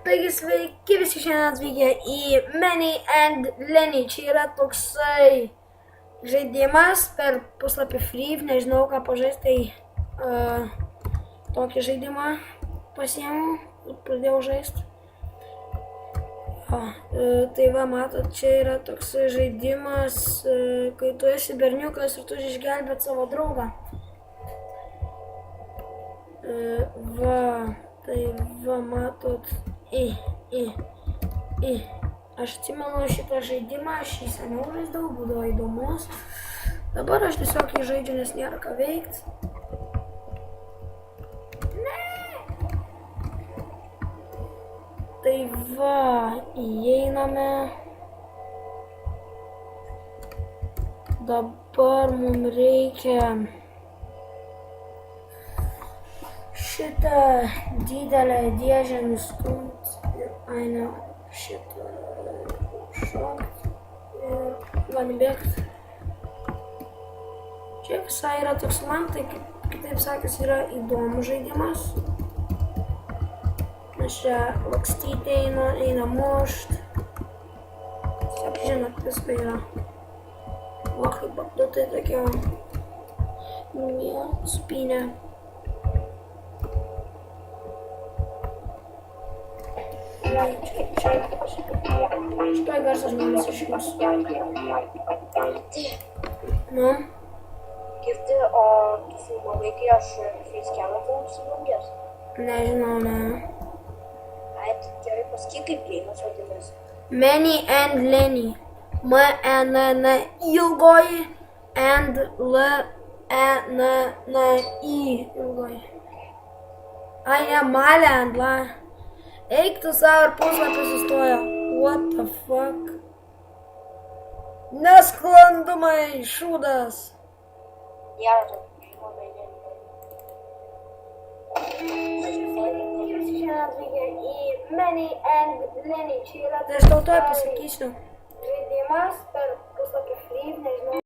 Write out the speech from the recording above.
Taigi sveiki visi šiandien atvykę į Many and Lenny. Čia yra toksai žaidimas per puslapį Free, nežinau ką pažaisti, tai tokį žaidimą pasiėmiau ir pradėjau žaisti. Tai va, matot, čia yra toksai žaidimas, kai tu esi berniukas ir turi išgelbėti savo draugą. Tai va, matot, Aš atsimenu šitą žaidimą, aš jį seniau žaisdavau, būdavo įdomus. Dabar aš tiesiog jį žaidžiu, nes nėra ką veikti. Tai va, įeiname. Dabar mums reikia šitą didelę dėžę nustumti ir šitą šokti ir gali bėgti. Čia visai yra toks, man tai kitaip sakęs, yra įdomus žaidimas. Nes čia lakstyti eina mušt. Tiesiog žinot, viską yra. O, kaip apdutai tokia spynė. Šitoj garsas žmonės išjungs. Nu? Girdi, o tu filmavai, kai aš facecam'ą buvau įsijungęs? Nežinau, ne. Ai, tai gerai pasakyk, kaip geimas vadinasi. Many and Lenny. M-E-N-N ilgoji and L-E-N-N-I ilgoji. Ai, ne, Malė and La. Eik tu savo ir puslapį sustojo. What the fuck? Nesklandumai, šūdas. Nėra tokių žinoma, Visi šiandien atvykę į Many and Lenny. Čia yra... Tai aš tau tuoj pasakysiu. Žaidimas per puslapį Free, nežinau.